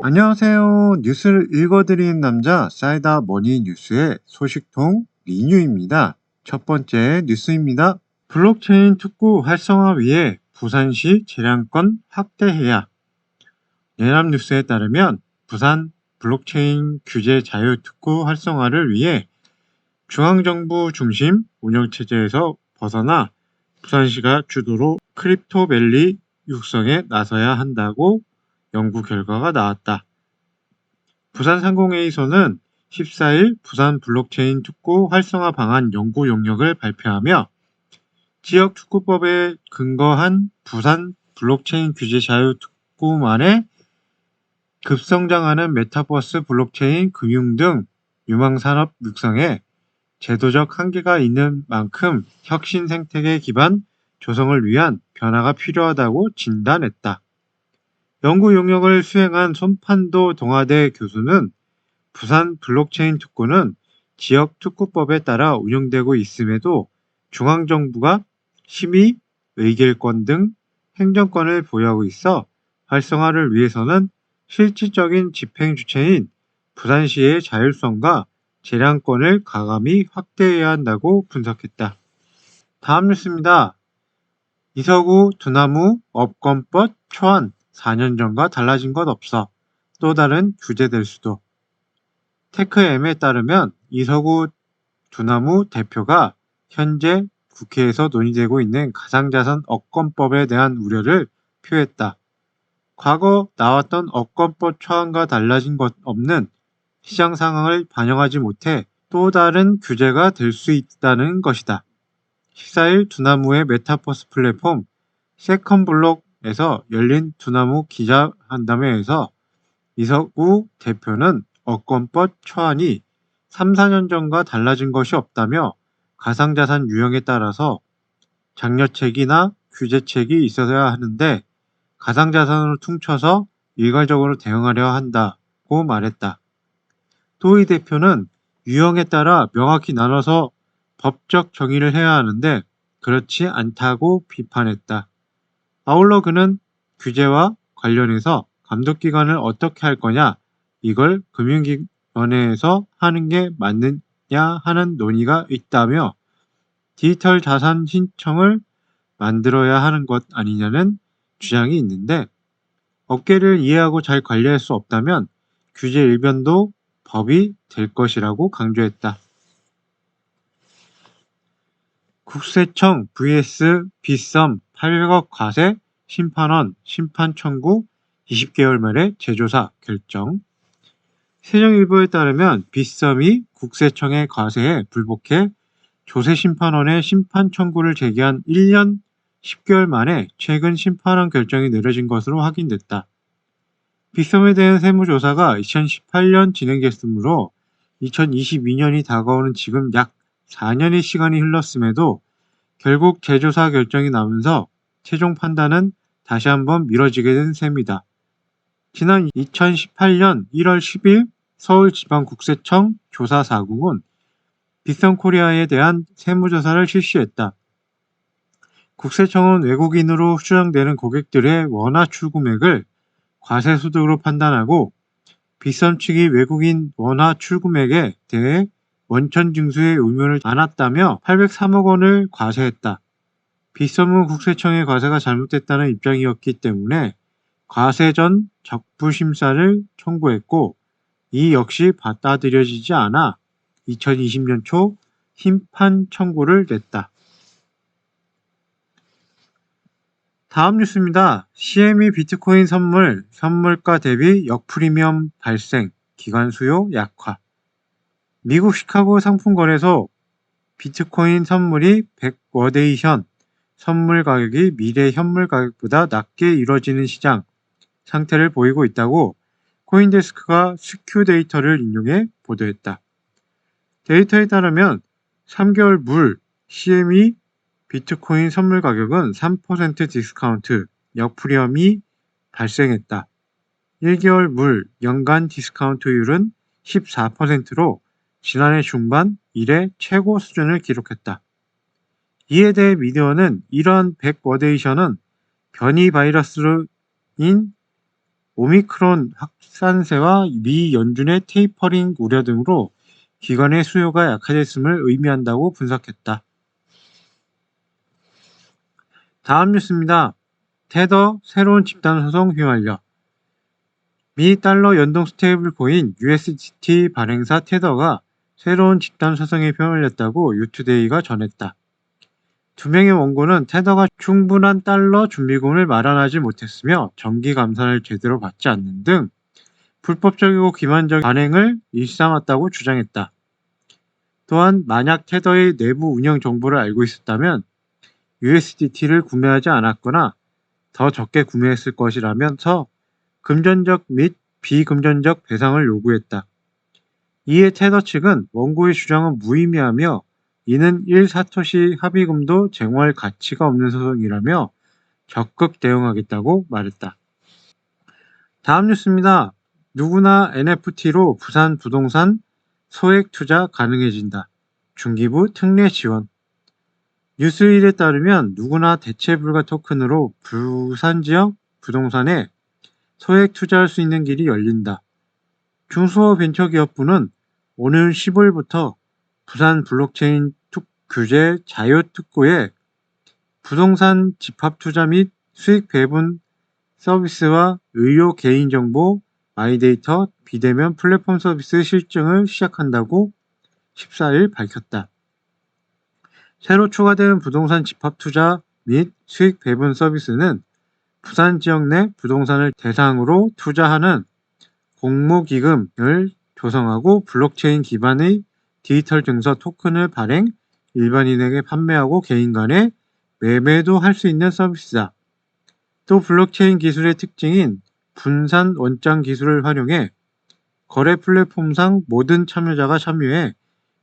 안녕하세요. 뉴스를 읽어드리는 남자 사이다 머니 뉴스의 소식통 리뉴입니다. 첫 번째 뉴스입니다. 블록체인 특구 활성화 위해 부산시 재량권 확대해야. 연합뉴스에 따르면 부산 블록체인 규제 자유 특구 활성화를 위해 중앙정부 중심 운영체제에서 벗어나 부산시가 주도로 크립토밸리 육성에 나서야 한다고 연구 결과가 나왔다. 부산상공회의소는 14일 부산 블록체인 특구 활성화 방안 연구 용역을 발표하며 지역 특구법에 근거한 부산 블록체인 규제 자유 특구만에 급성장하는 메타버스 블록체인 금융 등 유망산업 육성에 제도적 한계가 있는 만큼 혁신 생태계 기반 조성을 위한 변화가 필요하다고 진단했다. 연구 용역을 수행한 손판도 동아대 교수는 부산 블록체인 특구는 지역 특구법에 따라 운영되고 있음에도 중앙정부가 심의, 의결권 등 행정권을 보유하고 있어 활성화를 위해서는 실질적인 집행 주체인 부산시의 자율성과 재량권을 가감히 확대해야 한다고 분석했다. 다음 뉴스입니다. 이서구 두나무 업권법 초안 4년 전과 달라진 것 없어. 또 다른 규제될 수도. 테크엠에 따르면 이서구 두나무 대표가 현재 국회에서 논의되고 있는 가상자산 업권법에 대한 우려를 표했다. 과거 나왔던 업권법 초안과 달라진 것 없는 시장 상황을 반영하지 못해 또 다른 규제가 될 수 있다는 것이다. 14일 두나무의 메타버스 플랫폼 세컨블록에서 열린 두나무 기자간담회에서 이석우 대표는 업권법 초안이 3, 4년 전과 달라진 것이 없다며 가상자산 유형에 따라서 장려책이나 규제책이 있어야 하는데 가상자산으로 퉁쳐서 일괄적으로 대응하려 한다고 말했다. 또 이 대표는 유형에 따라 명확히 나눠서 법적 정의를 해야 하는데 그렇지 않다고 비판했다. 아울러 그는 규제와 관련해서 감독기관을 어떻게 할 거냐, 이걸 금융위원회에서 하는 게 맞느냐 하는 논의가 있다며 디지털 자산 신청을 만들어야 하는 것 아니냐는 주장이 있는데 업계를 이해하고 잘 관리할 수 없다면 규제 일변도 법이 될 것이라고 강조했다. 국세청 vs 빗썸 800억 과세 심판원 심판 청구 20개월 만에 재조사 결정. 세종일보에 따르면 빗썸이 국세청의 과세에 불복해 조세심판원에 심판 청구를 제기한 1년 10개월 만에 최근 심판원 결정이 내려진 것으로 확인됐다. 빗썸에 대한 세무조사가 2018년 진행됐으므로 2022년이 다가오는 지금 약 4년의 시간이 흘렀음에도 결국 재조사 결정이 나면서 최종 판단은 다시 한번 미뤄지게 된 셈이다. 지난 2018년 1월 10일 서울지방국세청 조사사국은 빗썸코리아에 대한 세무조사를 실시했다. 국세청은 외국인으로 추정되는 고객들의 원화 출금액을 과세소득으로 판단하고 빗썸 측이 외국인 원화 출금액에 대해 원천 징수의 의무를 안았다며 803억 원을 과세했다. 빗썸은 국세청의 과세가 잘못됐다는 입장이었기 때문에 과세 전 적부심사를 청구했고 이 역시 받아들여지지 않아 2020년 초 심판 청구를 냈다. 다음 뉴스입니다. CME 비트코인 선물가 대비 역프리미엄 발생, 기관 수요 약화. 미국 시카고 상품거래소 비트코인 선물이 100워데이션 선물 가격이 미래 현물 가격보다 낮게 이뤄지는 시장 상태를 보이고 있다고 코인데스크가 스큐 데이터를 인용해 보도했다. 데이터에 따르면 3개월 물 CME 비트코인 선물 가격은 3% 디스카운트, 역프리미엄이 발생했다. 1개월 물 연간 디스카운트율은 14%로 지난해 중반 이래 최고 수준을 기록했다. 이에 대해 미디어는 이러한 백워데이션은 변이 바이러스인 오미크론 확산세와 미 연준의 테이퍼링 우려 등으로 기관의 수요가 약화됐음을 의미한다고 분석했다. 다음 뉴스입니다. 테더 새로운 집단소송 휘말려. 미 달러 연동 스테이블 코인 USDT 발행사 테더가 새로운 집단소송에 휘말렸다고 유투데이가 전했다. 두 명의 원고는 테더가 충분한 달러 준비금을 마련하지 못했으며 정기 감산을 제대로 받지 않는 등 불법적이고 기만적 관행을 일삼았다고 주장했다. 또한 만약 테더의 내부 운영 정보를 알고 있었다면 USDT를 구매하지 않았거나 더 적게 구매했을 것이라면서 금전적 및 비금전적 배상을 요구했다. 이에 테더 측은 원고의 주장은 무의미하며 이는 1사토시 합의금도 쟁취할 가치가 없는 소송이라며 적극 대응하겠다고 말했다. 다음 뉴스입니다. 누구나 NFT로 부산 부동산 소액 투자 가능해진다. 중기부 특례 지원. 뉴스일에 따르면 누구나 대체 불가 토큰으로 부산 지역 부동산에 소액 투자할 수 있는 길이 열린다. 중소벤처기업부는 오늘 15일부터 부산 블록체인 규제 자유특구에 부동산 집합투자 및 수익 배분 서비스와 의료 개인정보 마이데이터 비대면 플랫폼 서비스 실증을 시작한다고 14일 밝혔다. 새로 추가되는 부동산 집합투자 및 수익 배분 서비스는 부산 지역 내 부동산을 대상으로 투자하는 공모기금을 조성하고 블록체인 기반의 디지털 증서 토큰을 발행, 일반인에게 판매하고 개인 간에 매매도 할 수 있는 서비스다. 또 블록체인 기술의 특징인 분산 원장 기술을 활용해 거래 플랫폼상 모든 참여자가 참여해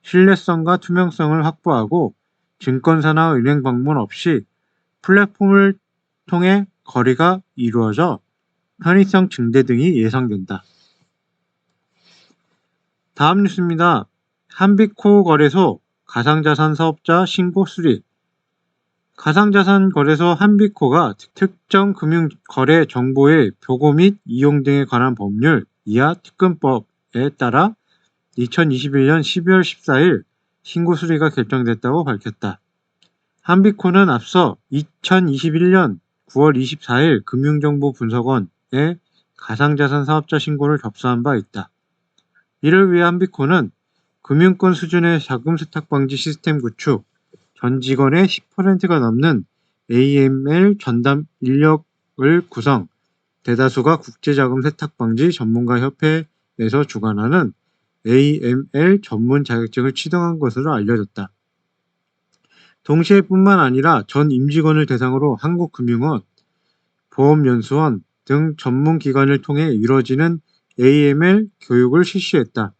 신뢰성과 투명성을 확보하고 증권사나 은행 방문 없이 플랫폼을 통해 거래가 이루어져 편의성 증대 등이 예상된다. 다음 뉴스입니다. 한빛코 거래소 가상자산 사업자 신고 수립. 가상자산 거래소 한빛코가 특정 금융 거래 정보의 보고 및 이용 등에 관한 법률 이하 특검법에 따라 2021년 12월 14일 신고 수리가 결정됐다고 밝혔다. 한빛코는 앞서 2021년 9월 24일 금융정보분석원에 가상자산 사업자 신고를 접수한 바 있다. 이를 위해 한빛코는 금융권 수준의 자금 세탁 방지 시스템 구축, 전 직원의 10%가 넘는 AML 전담 인력을 구성, 대다수가 국제자금 세탁 방지 전문가 협회에서 주관하는 AML 전문 자격증을 취득한 것으로 알려졌다. 동시에 뿐만 아니라 전 임직원을 대상으로 한국금융원, 보험연수원 등 전문기관을 통해 이뤄지는 AML 교육을 실시했다.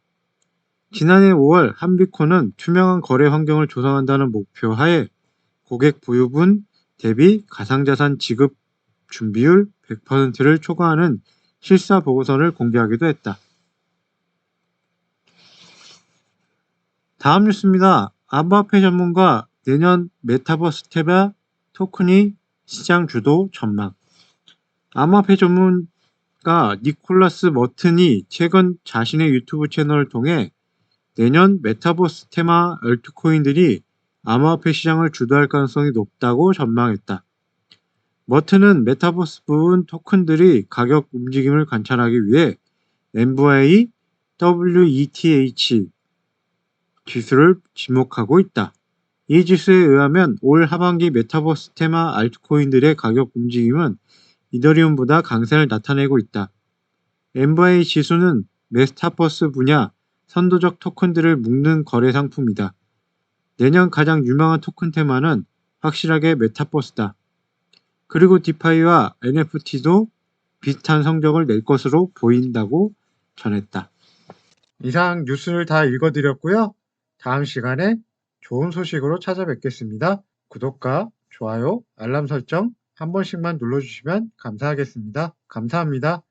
지난해 5월 한빛코는 투명한 거래 환경을 조성한다는 목표 하에 고객 보유분 대비 가상자산 지급 준비율 100%를 초과하는 실사 보고서를 공개하기도 했다. 다음 뉴스입니다. 암호화폐 전문가 내년 메타버스 테마 토큰이 시장 주도 전망. 암호화폐 전문가 니콜라스 머튼이 최근 자신의 유튜브 채널을 통해 내년 메타버스 테마 얼트코인들이 암호화폐 시장을 주도할 가능성이 높다고 전망했다. 머튼은 메타버스 부분 토큰들이 가격 움직임을 관찰하기 위해 MVI WETH 지수를 지목하고 있다. 이 지수에 의하면 올 하반기 메타버스 테마 알트코인들의 가격 움직임은 이더리움보다 강세를 나타내고 있다. MVI 지수는 메타버스 분야 선도적 토큰들을 묶는 거래 상품이다. 내년 가장 유명한 토큰 테마는 확실하게 메타버스다. 그리고 디파이와 NFT도 비슷한 성적을 낼 것으로 보인다고 전했다. 이상 뉴스를 다 읽어드렸고요. 다음 시간에 좋은 소식으로 찾아뵙겠습니다. 구독과 좋아요, 알람 설정 한 번씩만 눌러주시면 감사하겠습니다. 감사합니다.